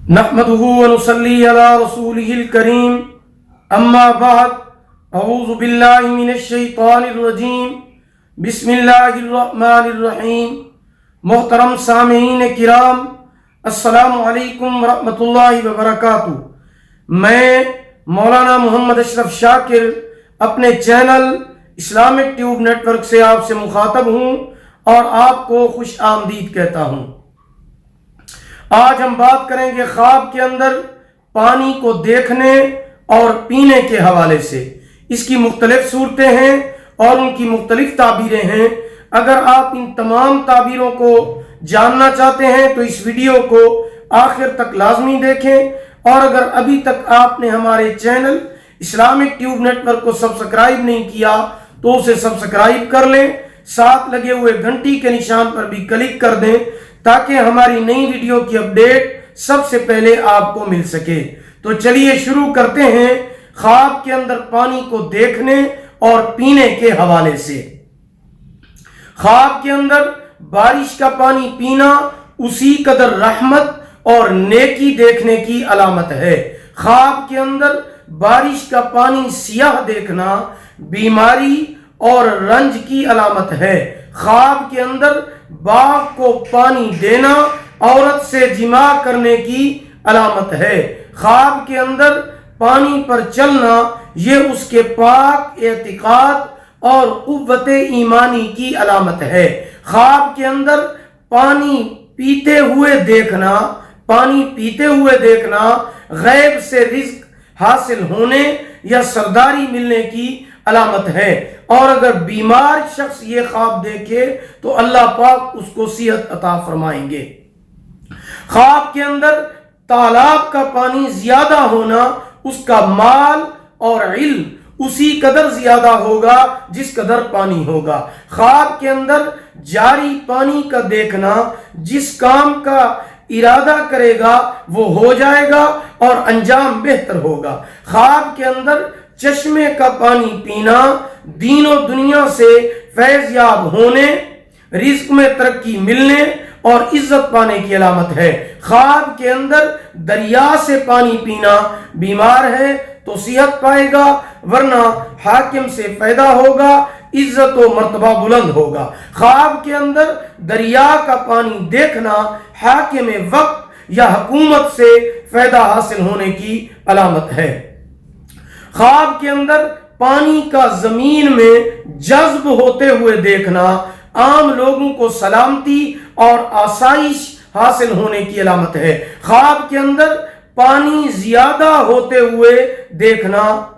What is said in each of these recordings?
नहमदुहु व नुसल्ली अला रसूलिहिल करीम अम्मा बाद अऊज़ु बिल्लाहि मिनश शैतानिर रजीम बिस्मिल्लाहिर रहमानिर रहीम। मोहतरम सामीईन किराम, अस्सलामु अलैकुम व रहमतुल्लाहि व बरकातुहू। मैं मौलाना मोहम्मद अशरफ शाकिर अपने चैनल इस्लामिक ट्यूब नेटवर्क से आपसे मुखातब हूँ और आपको खुश आमदीद कहता हूँ। आज हम बात करेंगे ख्वाब के अंदर पानी को देखने और पीने के हवाले से। इसकी मुख्तलिफ सूरतें हैं और उनकी मुख्तलिफ ताबीरें हैं। अगर आप इन तमाम ताबीरों को जानना चाहते हैं तो इस वीडियो को आखिर तक लाजमी देखें, और अगर अभी तक आपने हमारे चैनल इस्लामिक ट्यूब नेटवर्क को सब्सक्राइब नहीं किया तो उसे सब्सक्राइब कर लें, साथ लगे हुए घंटी के निशान पर भी क्लिक कर दें ताकि हमारी नई वीडियो की अपडेट सबसे पहले आपको मिल सके। तो चलिए शुरू करते हैं ख्वाब के अंदर पानी को देखने और पीने के हवाले से। ख्वाब के अंदर बारिश का पानी पीना उसी कदर रहमत और नेकी देखने की अलामत है। ख्वाब के अंदर बारिश का पानी सियाह देखना बीमारी और रंज की अलामत है। ख्वाब के अंदर बाघ को पानी देना औरत से जिमा करने की अलामत है। ख्वाब के अंदर पानी पर चलना ये उसके पाक एतिकाद और कुव्वते ईमानी की अलामत है। ख्वाब के अंदर पानी पीते हुए देखना गैब से रिज्क हासिल होने या सरदारी मिलने की अलामत है। और अगर बीमार शख्स ये ख्वाब देखे तो अल्लाह पाक उसको सेहत अता फरमाएंगे। ख्वाब के अंदर तालाब का पानी ज्यादा होना उसका माल और इल्म उसी कदर ज्यादा होगा जिस कदर पानी होगा। ख्वाब के अंदर जारी पानी का देखना जिस काम का इरादा करेगा वो हो जाएगा और अंजाम बेहतर होगा। ख्वाब के अंदर चश्मे का पानी पीना दीनों दुनिया से फैज याब होने, रिज्क में तरक्की मिलने और इज्जत पाने की अलामत है। ख्वाब के अंदर दरिया से पानी पीना बीमार है तो सेहत पाएगा, वरना हाकिम से फायदा होगा, इज्जत व मर्तबा बुलंद होगा। ख्वाब के अंदर दरिया का पानी देखना हाकिम वक्त या हुकूमत से फायदा हासिल होने की अलामत है। ख्वाब के अंदर पानी का जमीन में जज्ब होते हुए देखना आम लोगों को सलामती और आसाइश हासिल होने की अलामत है। ख्वाब के अंदर पानी ज्यादा होते हुए देखना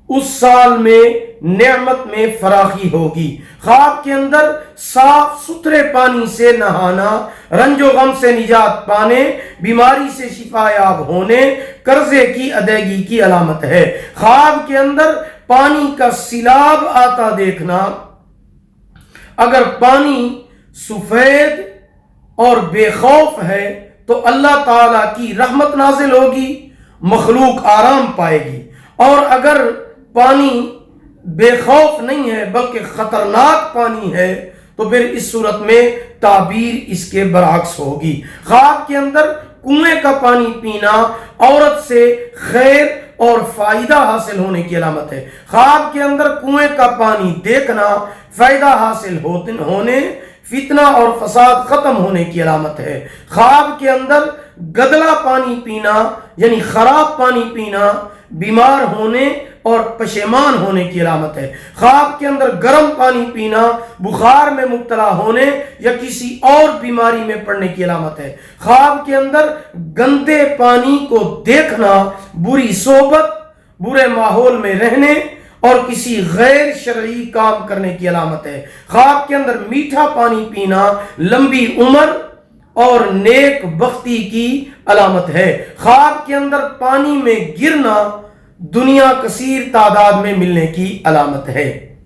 उस साल में नेमत में फराखी होगी। ख्वाब के अंदर साफ सुथरे पानी से नहाना रंजो गम से निजात पाने, बीमारी से शिफायाब होने, कर्जे की अदायगी की अलामत है। ख्वाब के अंदर पानी का सिलाब आता देखना, अगर पानी सफेद और बेखौफ है तो अल्लाह ताला की रहमत नाजिल होगी, मखलूक आराम पाएगी। और अगर पानी बेखौफ नहीं है बल्कि खतरनाक पानी है तो फिर इस सूरत में ताबीर इसके बरअक्स होगी। ख्वाब के अंदर कुएं का पानी पीना औरत से खैर और फायदा हासिल होने की अलामत है। ख्वाब के अंदर कुएं का पानी देखना फायदा हासिल होने, फितना और फसाद खत्म होने की अलामत है। ख्वाब के अंदर गदला पानी पीना यानी खराब पानी पीना बीमार होने और पशेमान होने की अलामत है। ख्वाब के अंदर गर्म पानी पीना बुखार में मुब्तला होने या किसी और बीमारी में पड़ने की अलामत है। ख्वाब के अंदर गंदे पानी को देखना बुरी सोबत, बुरे माहौल में रहने और किसी गैर शरई काम करने की अलामत है। ख्वाब के अंदर मीठा पानी पीना लंबी उम्र और नेक बख्ती की अलामत है। ख्वाब के अंदर पानी में गिरना दुनिया कसीर तादाद में मिलने की अलामत है।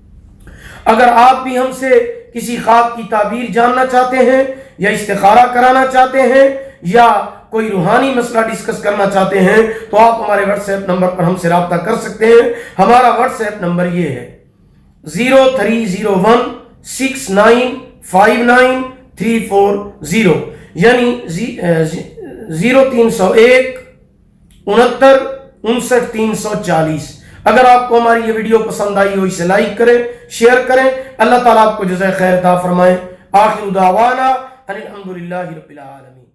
अगर आप भी हमसे किसी ख्वाब की ताबीर जानना चाहते हैं या इस्तिखारा कराना चाहते हैं या कोई रूहानी मसला डिस्कस करना चाहते हैं तो आप हमारे व्हाट्सएप नंबर पर हमसे राब्ता कर सकते हैं। हमारा व्हाट्सएप नंबर ये है 03016959 340 यानी 0301 69 59 340۔ اگر آپ کو ہماری یہ ویڈیو پسند آئی ہو اسے لائک کریں، شیئر کریں۔ اللہ تعالیٰ آپ کو جزائے خیر عطا فرمائے۔ آخر دعوانا ان الحمدللہ رب العالمین۔